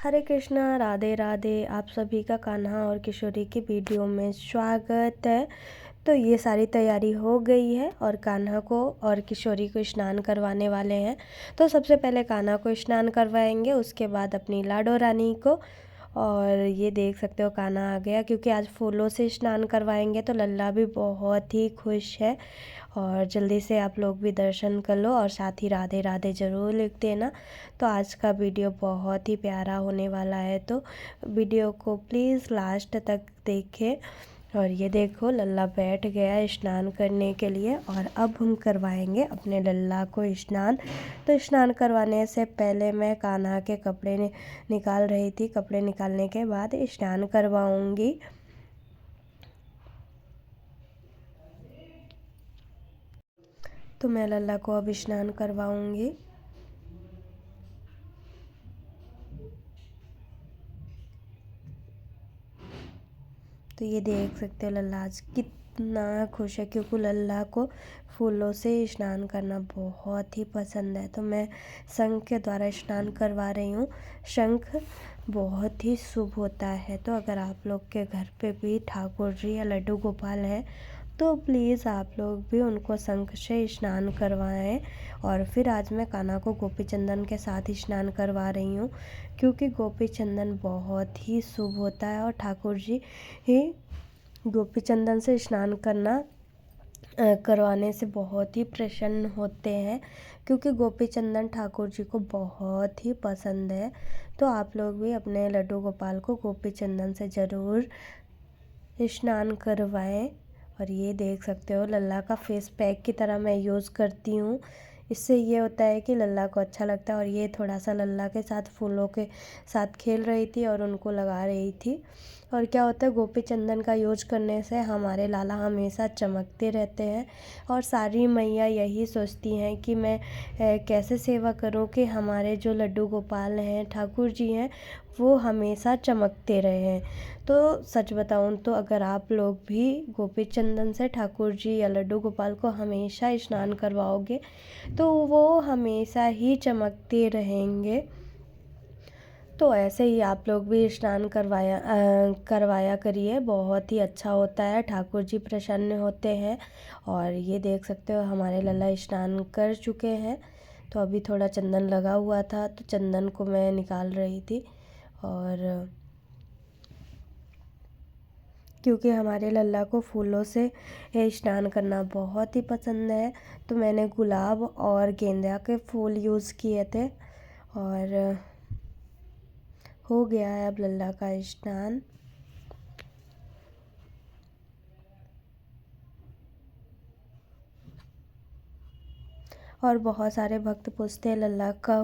हरे कृष्णा, राधे राधे। आप सभी का कान्हा और किशोरी की वीडियो में स्वागत है। तो ये सारी तैयारी हो गई है और कान्हा को और किशोरी को स्नान करवाने वाले हैं। तो सबसे पहले कान्हा को स्नान करवाएंगे, उसके बाद अपनी लाडो रानी को। और ये देख सकते हो कान्हा आ गया, क्योंकि आज फूलों से स्नान करवाएंगे तो लल्ला भी बहुत ही खुश है। और जल्दी से आप लोग भी दर्शन कर लो और साथ ही राधे राधे ज़रूर लिख देना। तो आज का वीडियो बहुत ही प्यारा होने वाला है, तो वीडियो को प्लीज़ लास्ट तक देखें। और ये देखो लल्ला बैठ गया स्नान करने के लिए, और अब हम करवाएंगे अपने लल्ला को स्नान। तो स्नान करवाने से पहले मैं कान्हा के कपड़े निकाल रही थी। कपड़े निकालने के बाद स्नान करवाऊंगी। तो मैं लल्ला को अब स्नान करवाऊंगी। तो ये देख सकते हो लल्ला आज कितना खुश है, क्योंकि लल्ला को फूलों से स्नान करना बहुत ही पसंद है। तो मैं शंख के द्वारा स्नान करवा रही हूँ। शंख बहुत ही शुभ होता है। तो अगर आप लोग के घर पे भी ठाकुर जी या लड्डू गोपाल हैं तो प्लीज़ आप लोग भी उनको शंख से स्नान करवाएं। और फिर आज मैं कान्हा को गोपी चंदन के साथ ही स्नान करवा रही हूँ, क्योंकि गोपी चंदन बहुत ही शुभ होता है। और ठाकुर जी ही गोपी चंदन से स्नान करवाने से बहुत ही प्रसन्न होते हैं, क्योंकि गोपी चंदन ठाकुर जी को बहुत ही पसंद है। तो आप लोग भी अपने लड्डू गोपाल को गोपी चंदन से ज़रूर स्नान करवाएं। और ये देख सकते हो लल्ला का फेस पैक की तरह मैं यूज़ करती हूँ। इससे ये होता है कि लल्ला को अच्छा लगता है। और ये थोड़ा सा लल्ला के साथ फूलों के साथ खेल रही थी और उनको लगा रही थी। और क्या होता है, गोपी चंदन का यूज करने से हमारे लाला हमेशा चमकते रहते हैं। और सारी मैया यही सोचती हैं कि मैं कैसे सेवा करूं कि हमारे जो लड्डू गोपाल हैं, ठाकुर जी हैं, वो हमेशा चमकते रहें। तो सच बताऊं तो अगर आप लोग भी गोपी चंदन से ठाकुर जी या लड्डू गोपाल को हमेशा स्नान करवाओगे तो वो हमेशा ही चमकते रहेंगे। तो ऐसे ही आप लोग भी स्नान करवाया करिए, बहुत ही अच्छा होता है, ठाकुर जी प्रसन्न होते हैं। और ये देख सकते हो हमारे लल्ला स्नान कर चुके हैं। तो अभी थोड़ा चंदन लगा हुआ था तो चंदन को मैं निकाल रही थी। और क्योंकि हमारे लल्ला को फूलों से स्नान करना बहुत ही पसंद है, तो मैंने गुलाब और गेंदा के फूल यूज़ किए थे। और हो गया है अब लल्ला का स्नान। और बहुत सारे भक्त पूछते हैं लल्ला का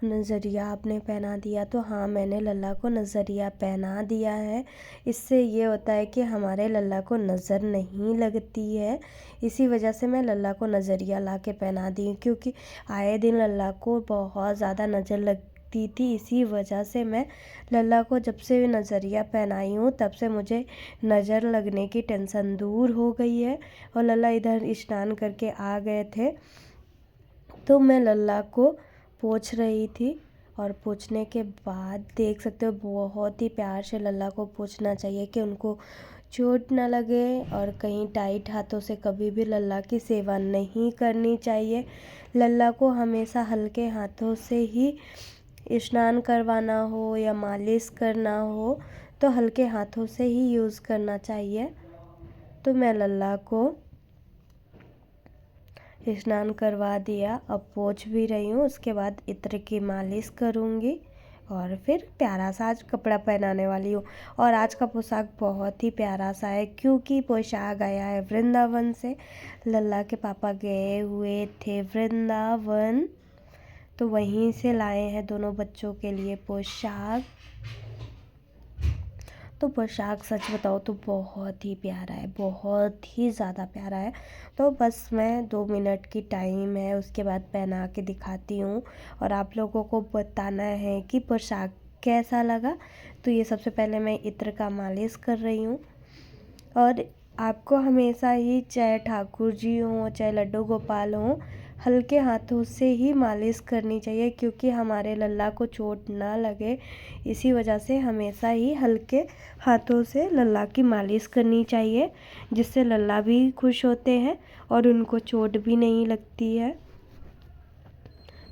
नज़रिया आपने पहना दिया, तो हाँ मैंने लल्ला को नज़रिया पहना दिया है। इससे ये होता है कि हमारे लल्ला को नज़र नहीं लगती है। इसी वजह से मैं लल्ला को नज़रिया ला के पहना दी, क्योंकि आए दिन लल्ला को बहुत ज़्यादा नज़र लगती थी। इसी वजह से मैं लल्ला को जब से नज़रिया पहनाई हूँ तब से मुझे नज़र लगने की टेंशन दूर हो गई है। और लल्ला इधर स्नान करके आ गए थे तो मैं लल्ला को पोंछ रही थी। और पोंछने के बाद देख सकते हो बहुत ही प्यार से लल्ला को पोंछना चाहिए कि उनको चोट ना लगे। और कहीं टाइट हाथों से कभी भी लल्ला की सेवा नहीं करनी चाहिए। लल्ला को हमेशा हल्के हाथों से ही स्नान करवाना हो या मालिश करना हो तो हल्के हाथों से ही यूज़ करना चाहिए। तो मैं लल्ला को स्नान करवा दिया, अब पोंछ भी रही हूँ। उसके बाद इत्र की मालिश करूँगी और फिर प्यारा सा आज कपड़ा पहनाने वाली हूँ। और आज का पोशाक बहुत ही प्यारा सा है, क्योंकि पोशाक आया है वृंदावन से। लल्ला के पापा गए हुए थे वृंदावन, तो वहीं से लाए हैं दोनों बच्चों के लिए पोशाक। तो पोशाक सच बताओ तो बहुत ही प्यारा है, बहुत ही ज़्यादा प्यारा है। तो बस मैं 2 मिनट की टाइम है, उसके बाद पहना के दिखाती हूँ और आप लोगों को बताना है कि पोशाक कैसा लगा। तो ये सबसे पहले मैं इत्र का मालिश कर रही हूँ। और आपको हमेशा ही चाहे ठाकुर जी हों चाहे लड्डू गोपाल हों, हल्के हाथों से ही मालिश करनी चाहिए, क्योंकि हमारे लल्ला को चोट ना लगे। इसी वजह से हमेशा ही हल्के हाथों से लल्ला की मालिश करनी चाहिए, जिससे लल्ला भी खुश होते हैं और उनको चोट भी नहीं लगती है।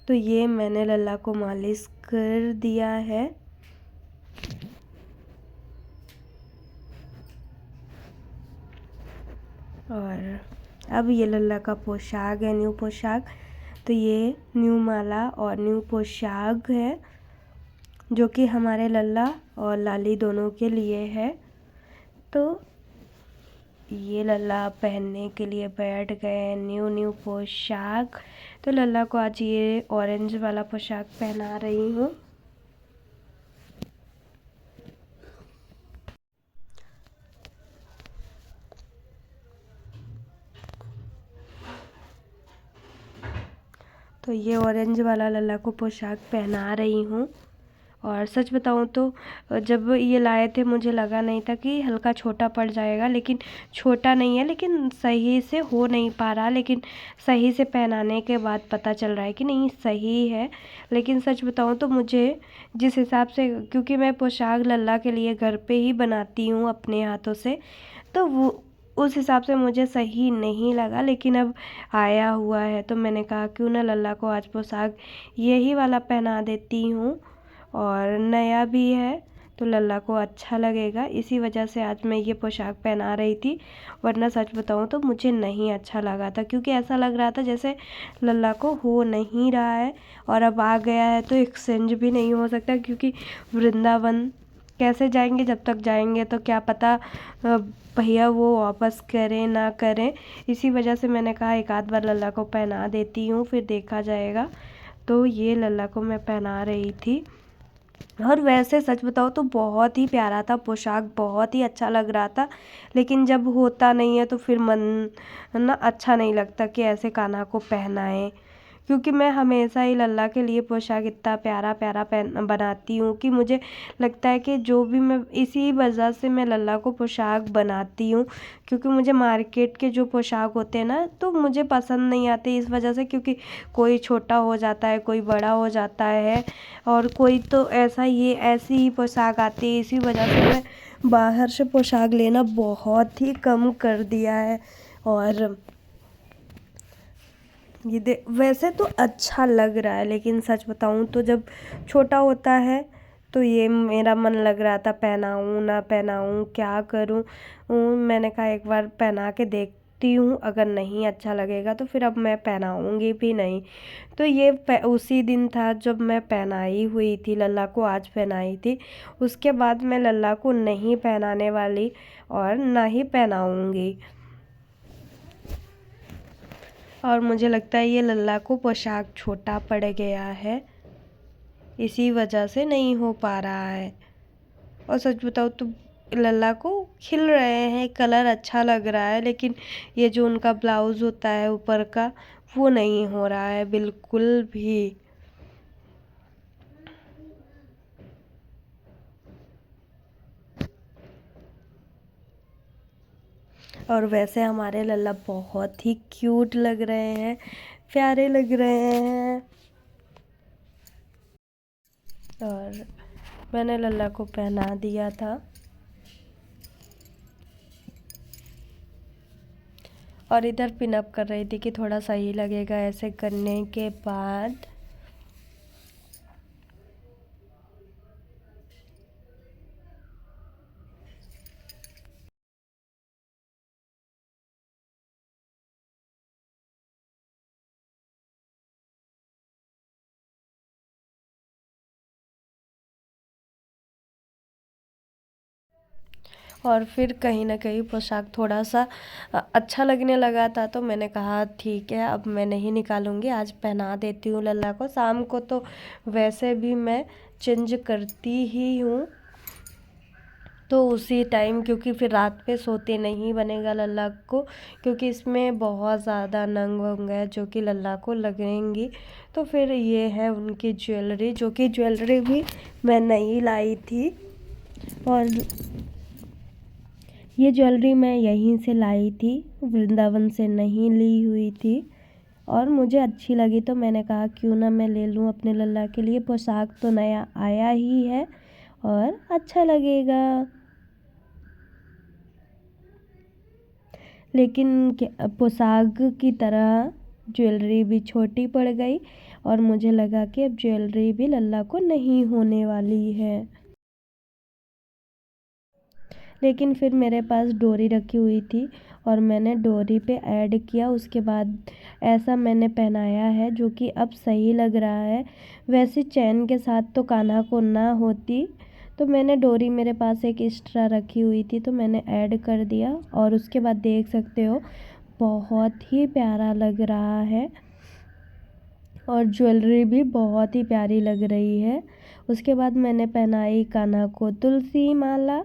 तो ये मैंने लल्ला को मालिश कर दिया है। और अब ये लल्ला का पोशाक है, न्यू पोशाक। तो ये न्यू माला और न्यू पोशाक है, जो कि हमारे लल्ला और लाली दोनों के लिए है। तो ये लल्ला पहनने के लिए बैठ गए न्यू पोशाक। तो लल्ला को आज ये ऑरेंज वाला पोशाक पहना रही हूँ। तो ये ऑरेंज वाला लल्ला को पोशाक पहना रही हूँ। और सच बताऊँ तो जब ये लाए थे मुझे लगा नहीं था कि हल्का छोटा पड़ जाएगा, लेकिन छोटा नहीं है, लेकिन सही से हो नहीं पा रहा। लेकिन सही से पहनाने के बाद पता चल रहा है कि नहीं सही है। लेकिन सच बताऊँ तो मुझे जिस हिसाब से, क्योंकि मैं पोशाक लल्ला के लिए घर पे ही बनाती हूँ अपने हाथों से, तो वो उस हिसाब से मुझे सही नहीं लगा। लेकिन अब आया हुआ है तो मैंने कहा क्यों ना लल्ला को आज पोशाक यही वाला पहना देती हूँ, और नया भी है तो लल्ला को अच्छा लगेगा। इसी वजह से आज मैं ये पोशाक पहना रही थी, वरना सच बताऊँ तो मुझे नहीं अच्छा लगा था, क्योंकि ऐसा लग रहा था जैसे लल्ला को हो नहीं रहा है। और अब आ गया है तो एक्सचेंज भी नहीं हो सकता, क्योंकि वृंदावन कैसे जाएंगे, जब तक जाएंगे तो क्या पता भैया वो वापस करें ना करें। इसी वजह से मैंने कहा एक आध बार लल्ला को पहना देती हूँ, फिर देखा जाएगा। तो ये लल्ला को मैं पहना रही थी। और वैसे सच बताओ तो बहुत ही प्यारा था पोशाक, बहुत ही अच्छा लग रहा था। लेकिन जब होता नहीं है तो फिर मन ना अच्छा नहीं लगता कि ऐसे कान्हा को पहनाएं, क्योंकि मैं हमेशा ही लल्ला के लिए पोशाक इतना प्यारा प्यारा पहन बनाती हूँ कि मुझे लगता है कि जो भी मैं, इसी वजह से मैं लल्ला को पोशाक बनाती हूँ। क्योंकि मुझे मार्केट के जो पोशाक होते हैं ना तो मुझे पसंद नहीं आते, इस वजह से, क्योंकि कोई छोटा हो जाता है, कोई बड़ा हो जाता है, और कोई तो ऐसा ये ऐसी ही पोशाक आती है। इसी वजह से मैं बाहर से पोशाक लेना बहुत ही कम कर दिया है। और ये वैसे तो अच्छा लग रहा है, लेकिन सच बताऊँ तो जब छोटा होता है तो ये मेरा मन लग रहा था पहनाऊँ ना पहनाऊँ, क्या करूँ। मैंने कहा एक बार पहना के देखती हूँ, अगर नहीं अच्छा लगेगा तो फिर अब मैं पहनाऊँगी भी नहीं। तो ये उसी दिन था जब मैं पहनाई हुई थी लल्ला को, आज पहनाई थी। उसके बाद मैं लल्ला को नहीं पहनाने वाली और ना ही पहनाऊँगी। और मुझे लगता है ये लल्ला को पोशाक छोटा पड़ गया है, इसी वजह से नहीं हो पा रहा है। और सच बताओ तो लल्ला को खिल रहे हैं, कलर अच्छा लग रहा है, लेकिन ये जो उनका ब्लाउज़ होता है ऊपर का, वो नहीं हो रहा है बिल्कुल भी। और वैसे हमारे लल्ला बहुत ही क्यूट लग रहे हैं, प्यारे लग रहे हैं। और मैंने लल्ला को पहना दिया था। और इधर पिनअप कर रही थी कि थोड़ा सही लगेगा ऐसे करने के बाद। और फिर कहीं ना कहीं पोशाक थोड़ा सा अच्छा लगने लगा था, तो मैंने कहा ठीक है अब मैं नहीं निकालूंगी, आज पहना देती हूँ लल्ला को। शाम को तो वैसे भी मैं चेंज करती ही हूँ, तो उसी टाइम, क्योंकि फिर रात पे सोते नहीं बनेगा लल्ला को, क्योंकि इसमें बहुत ज़्यादा नंग वंग है जो कि लल्ला को लगेंगी। तो फिर ये है उनकी ज्वेलरी, जो कि ज्वेलरी भी मैं नहीं लाई थी। और ये ज्वेलरी मैं यहीं से लाई थी, वृंदावन से नहीं ली हुई थी। और मुझे अच्छी लगी तो मैंने कहा क्यों ना मैं ले लूँ अपने लल्ला के लिए। पोशाक तो नया आया ही है और अच्छा लगेगा। लेकिन पोशाक की तरह ज्वेलरी भी छोटी पड़ गई और मुझे लगा कि अब ज्वेलरी भी लल्ला को नहीं होने वाली है। लेकिन फिर मेरे पास डोरी रखी हुई थी और मैंने डोरी पे ऐड किया। उसके बाद ऐसा मैंने पहनाया है जो कि अब सही लग रहा है। वैसे चैन के साथ तो कान्हा को ना होती, तो मैंने डोरी मेरे पास एक एक्स्ट्रा रखी हुई थी तो मैंने ऐड कर दिया। और उसके बाद देख सकते हो बहुत ही प्यारा लग रहा है और ज्वेलरी भी बहुत ही प्यारी लग रही है। उसके बाद मैंने पहनाई कान्हा को तुलसी माला।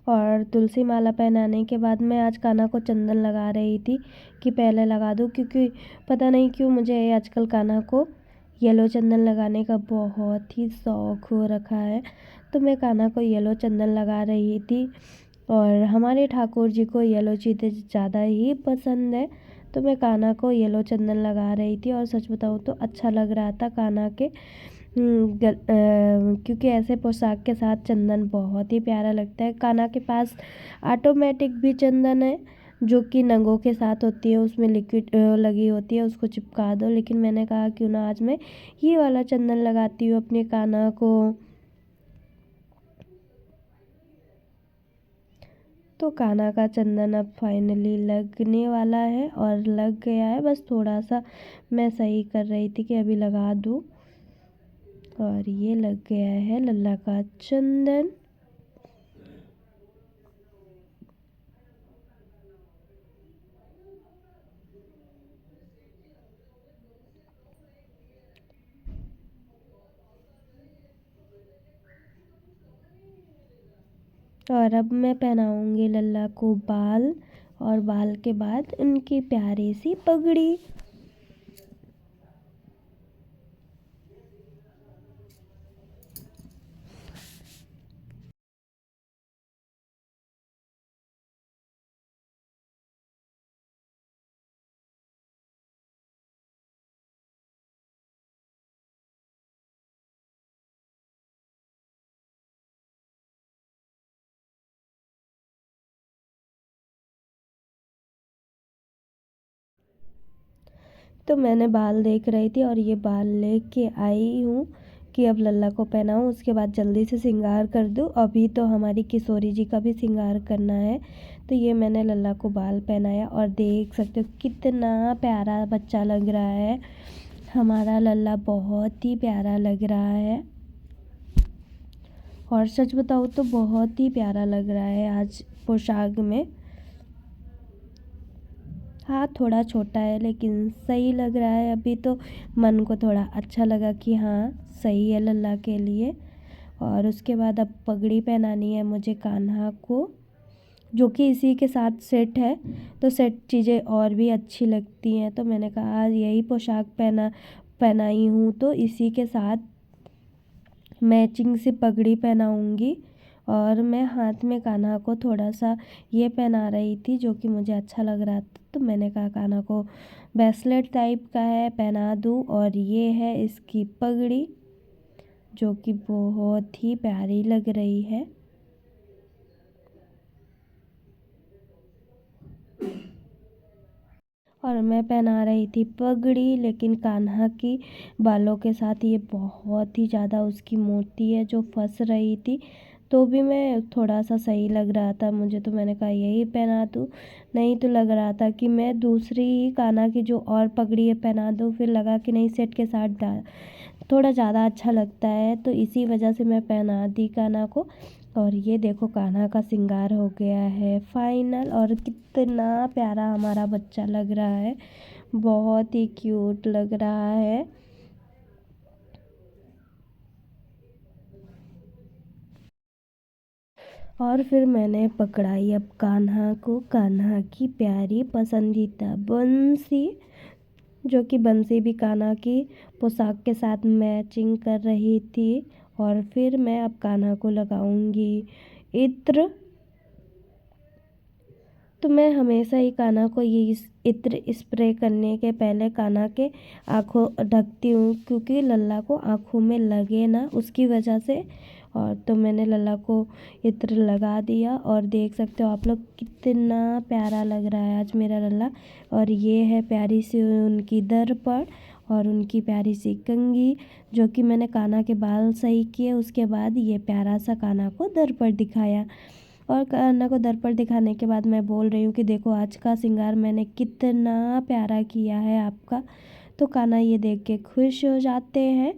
और तुलसी माला पहनाने के बाद मैं आज कान्हा को चंदन लगा रही थी कि पहले लगा दूँ, क्योंकि पता नहीं क्यों मुझे आजकल कान्हा को येलो चंदन लगाने का बहुत ही शौक़ हो रखा है। तो मैं कान्हा को येलो चंदन लगा रही थी और हमारे ठाकुर जी को येलो चीज़ें ज़्यादा ही पसंद है। तो मैं कान्हा को येलो चंदन लगा रही थी और सच बताऊँ तो अच्छा लग रहा था कान्हा के क्योंकि ऐसे पोशाक के साथ चंदन बहुत ही प्यारा लगता है। कान्हा के पास ऑटोमेटिक भी चंदन है जो कि नगों के साथ होती है, उसमें लिक्विड लगी होती है, उसको चिपका दो। लेकिन मैंने कहा क्यों ना आज मैं ये वाला चंदन लगाती हूँ अपने कान्हा को। तो कान्हा का चंदन अब फाइनली लगने वाला है और लग गया है। बस थोड़ा सा मैं सही कर रही थी कि अभी लगा दूँ और ये लग गया है लल्ला का चंदन। और अब मैं पहनाऊंगी लल्ला को बाल और बाल के बाद उनकी प्यारी सी पगड़ी। तो मैंने बाल देख रही थी और ये बाल लेके आई हूँ कि अब लल्ला को पहनाऊँ, उसके बाद जल्दी से श्रृंगार कर दूँ। अभी तो हमारी किशोरी जी का भी श्रृंगार करना है। तो ये मैंने लल्ला को बाल पहनाया और देख सकते हो कितना प्यारा बच्चा लग रहा है। हमारा लल्ला बहुत ही प्यारा लग रहा है और सच बताऊँ तो बहुत ही प्यारा लग रहा है आज पोशाक में। हाँ थोड़ा छोटा है लेकिन सही लग रहा है। अभी तो मन को थोड़ा अच्छा लगा कि हाँ सही है लल्ला के लिए। और उसके बाद अब पगड़ी पहनानी है मुझे कान्हा को, जो कि इसी के साथ सेट है। तो सेट चीज़ें और भी अच्छी लगती हैं, तो मैंने कहा यही पोशाक पहनाई हूँ तो इसी के साथ मैचिंग से पगड़ी पहनाऊँगी। और मैं हाथ में कान्हा को थोड़ा सा ये पहना रही थी जो कि मुझे अच्छा लग रहा था। तो मैंने कहा कान्हा को ब्रेसलेट टाइप का है पहना दूँ। और ये है इसकी पगड़ी जो कि बहुत ही प्यारी लग रही है। और मैं पहना रही थी पगड़ी, लेकिन कान्हा की बालों के साथ ये बहुत ही ज़्यादा उसकी मोती है जो फंस रही थी। तो भी मैं थोड़ा सा सही लग रहा था मुझे, तो मैंने कहा यही पहना दूँ। नहीं तो लग रहा था कि मैं दूसरी ही कान्हा की जो और पगड़ी है पहना दूँ, फिर लगा कि नहीं सेट के साथ थोड़ा ज़्यादा अच्छा लगता है, तो इसी वजह से मैं पहना दी कान्हा को। और ये देखो कान्हा का श्रृंगार हो गया है फाइनल और कितना प्यारा हमारा बच्चा लग रहा है, बहुत ही क्यूट लग रहा है। और फिर मैंने पकड़ाई अब कान्हा को, कान्हा की प्यारी पसंदीदा बंसी, जो कि बंसी भी कान्हा की पोशाक के साथ मैचिंग कर रही थी। और फिर मैं अब कान्हा को लगाऊंगी इत्र। तो मैं हमेशा ही कान्हा को ये इत्र स्प्रे करने के पहले कान्हा के आँखों ढकती हूँ, क्योंकि लल्ला को आँखों में लगे ना, उसकी वजह से। और तो मैंने लल्ला को इत्र लगा दिया और देख सकते हो आप लोग कितना प्यारा लग रहा है आज मेरा लल्ला। और ये है प्यारी सी उनकी दर्पण और उनकी प्यारी सी कंघी, जो कि मैंने कान्हा के बाल सही किए। उसके बाद ये प्यारा सा कान्हा को दर्पण दिखाया, और कान्हा को दर्पण दिखाने के बाद मैं बोल रही हूँ कि देखो आज का श्रृंगार मैंने कितना प्यारा किया है आपका। तो कान्हा ये देख के खुश हो जाते हैं।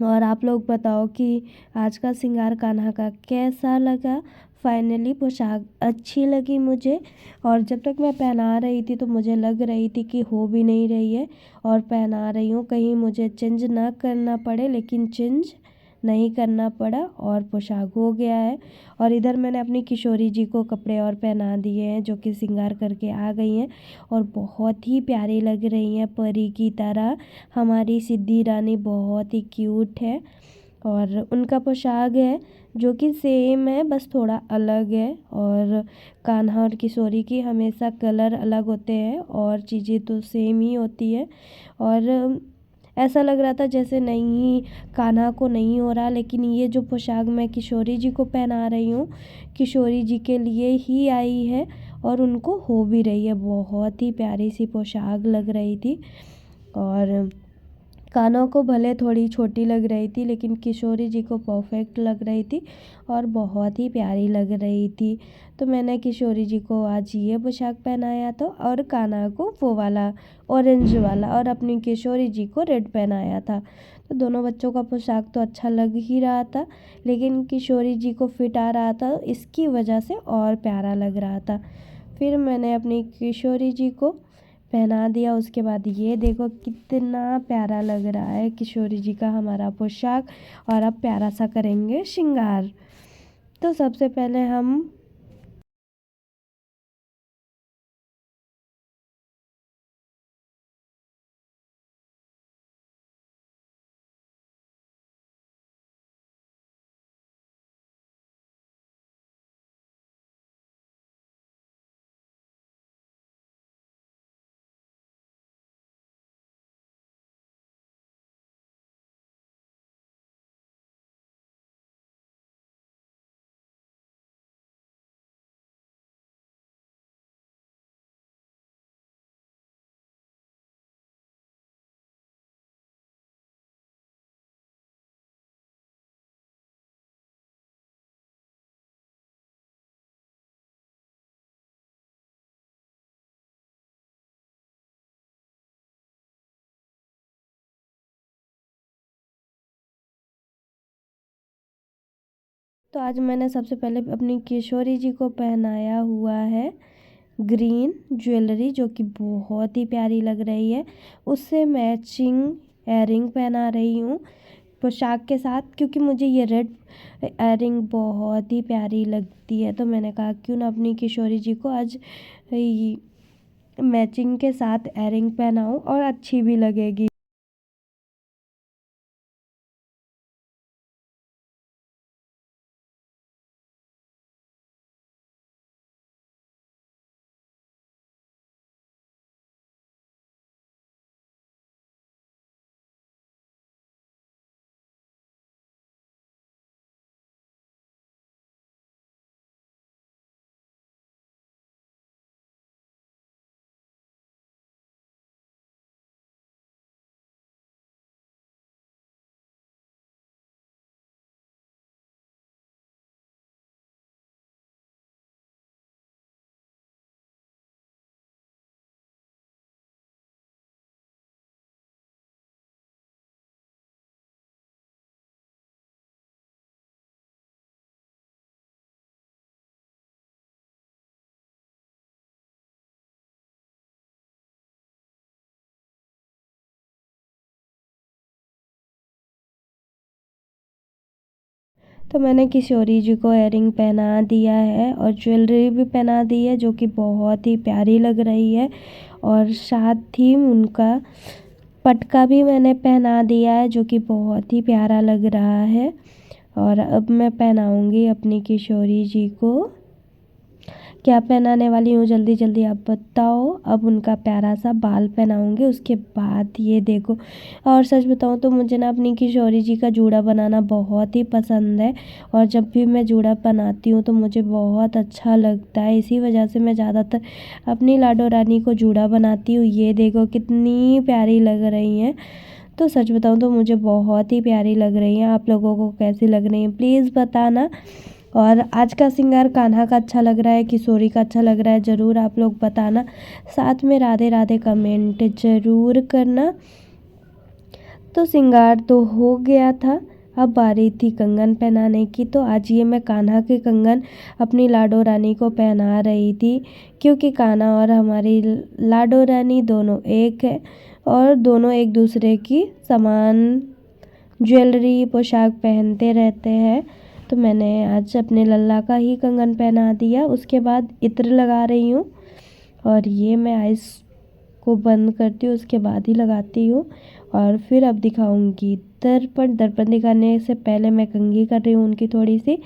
और आप लोग बताओ कि आज का श्रृंगार कान्हा का कैसा लगा। फाइनली पोशाक अच्छी लगी मुझे, और जब तक मैं पहना रही थी तो मुझे लग रही थी कि हो भी नहीं रही है, और पहना रही हूँ कहीं मुझे चेंज ना करना पड़े, लेकिन चेंज नहीं करना पड़ा और पोशाक हो गया है। और इधर मैंने अपनी किशोरी जी को कपड़े और पहना दिए हैं, जो कि श्रृंगार करके आ गई हैं और बहुत ही प्यारी लग रही हैं परी की तरह। हमारी सिद्धि रानी बहुत ही क्यूट है, और उनका पोशाक है जो कि सेम है, बस थोड़ा अलग है। और कान्हा और किशोरी की हमेशा कलर अलग होते हैं और चीज़ें तो सेम ही होती है। और ऐसा लग रहा था जैसे नहीं, कान्हा को नहीं हो रहा, लेकिन ये जो पोशाक मैं किशोरी जी को पहना रही हूँ, किशोरी जी के लिए ही आई है और उनको हो भी रही है। बहुत ही प्यारी सी पोशाक लग रही थी, और कान्हा को भले थोड़ी छोटी लग रही थी, लेकिन किशोरी जी को परफेक्ट लग रही थी और बहुत ही प्यारी लग रही थी। तो मैंने किशोरी जी को आज ये पोशाक पहनाया था, और कान्हा को वो वाला ऑरेंज वाला, और अपनी किशोरी जी को रेड पहनाया था। तो दोनों बच्चों का पोशाक तो अच्छा लग ही रहा था, लेकिन किशोरी जी को फिट आ रहा था, इसकी वजह से और प्यारा लग रहा था। फिर मैंने अपनी किशोरी जी को पहना दिया। उसके बाद ये देखो कितना प्यारा लग रहा है किशोरी जी का हमारा पोशाक। और अब प्यारा सा करेंगे श्रृंगार। तो सबसे पहले हम तो आज मैंने सबसे पहले अपनी किशोरी जी को पहनाया हुआ है ग्रीन ज्वेलरी, जो कि बहुत ही प्यारी लग रही है। उससे मैचिंग एयरिंग पहना रही हूँ पोशाक के साथ, क्योंकि मुझे ये रेड एयरिंग बहुत ही प्यारी लगती है। तो मैंने कहा क्यों ना अपनी किशोरी जी को आज मैचिंग के साथ एयरिंग पहनाऊँ और अच्छी भी लगेगी। तो मैंने किशोरी जी को इयररिंग पहना दिया है और ज्वेलरी भी पहना दी है, जो कि बहुत ही प्यारी लग रही है। और साथ ही उनका पटका भी मैंने पहना दिया है, जो कि बहुत ही प्यारा लग रहा है। और अब मैं पहनाऊंगी अपनी किशोरी जी को क्या पहनाने वाली हूँ जल्दी जल्दी आप बताओ। अब उनका प्यारा सा बाल पहनाऊँगी, उसके बाद ये देखो। और सच बताऊँ तो मुझे ना अपनी किशोरी जी का जूड़ा बनाना बहुत ही पसंद है, और जब भी मैं जूड़ा बनाती हूँ तो मुझे बहुत अच्छा लगता है। इसी वजह से मैं ज़्यादातर अपनी लाडो रानी को जूड़ा बनाती हूँ। ये देखो कितनी प्यारी लग रही हैं। तो सच बताऊँ तो मुझे बहुत ही प्यारी लग रही हैं। आप लोगों को कैसी लग रही हैं प्लीज़ बताना। और आज का श्रृंगार कान्हा का अच्छा लग रहा है, किशोरी का अच्छा लग रहा है, ज़रूर आप लोग बताना। साथ में राधे राधे कमेंट ज़रूर करना। तो श्रृंगार तो हो गया था, अब बारी थी कंगन पहनाने की। तो आज ये मैं कान्हा के कंगन अपनी लाडो रानी को पहना रही थी, क्योंकि कान्हा और हमारी लाडो रानी दोनों एक है और दोनों एक दूसरे की समान ज्वेलरी पोशाक पहनते रहते हैं। तो मैंने आज अपने लल्ला का ही कंगन पहना दिया। उसके बाद इत्र लगा रही हूँ, और ये मैं आइस को बंद करती हूँ उसके बाद ही लगाती हूँ। और फिर अब दिखाऊंगी दर्पण। दर्पण दिखाने से पहले मैं कंघी कर रही हूँ उनकी थोड़ी सी,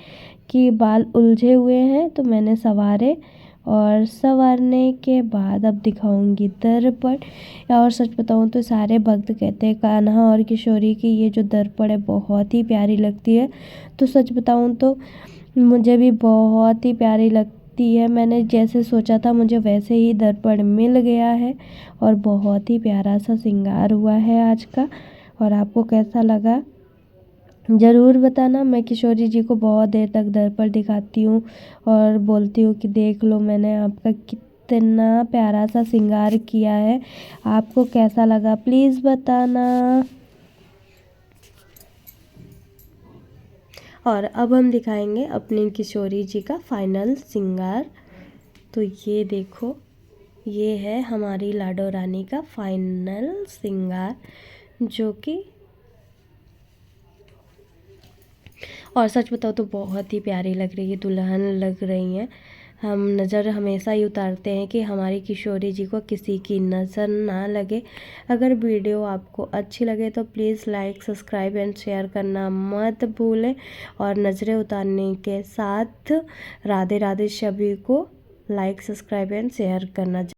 कि बाल उलझे हुए हैं तो मैंने संवारे, और संवारने के बाद अब दिखाऊंगी दर्पण। और सच बताऊँ तो सारे भक्त कहते हैं कान्हा और किशोरी की ये जो दर्पण है बहुत ही प्यारी लगती है। तो सच बताऊँ तो मुझे भी बहुत ही प्यारी लगती है। मैंने जैसे सोचा था मुझे वैसे ही दर्पण मिल गया है, और बहुत ही प्यारा सा श्रृंगार हुआ है आज का। और आपको कैसा लगा ज़रूर बताना। मैं किशोरी जी को बहुत देर तक दर्पण दिखाती हूँ और बोलती हूँ कि देख लो मैंने आपका कितना प्यारा सा श्रृंगार किया है, आपको कैसा लगा प्लीज़ बताना। और अब हम दिखाएंगे अपनी किशोरी जी का फाइनल श्रृंगार। तो ये देखो, ये है हमारी लाडो रानी का फाइनल श्रृंगार, जो कि और सच बताओ तो बहुत ही प्यारी लग रही है, दुल्हन लग रही हैं। हम नज़र हमेशा ही उतारते हैं कि हमारी किशोरी जी को किसी की नज़र ना लगे। अगर वीडियो आपको अच्छी लगे तो please like subscribe and share करना मत भूलें। और नज़रें उतारने के साथ राधे राधे सभी को लाइक सब्सक्राइब एंड शेयर करना।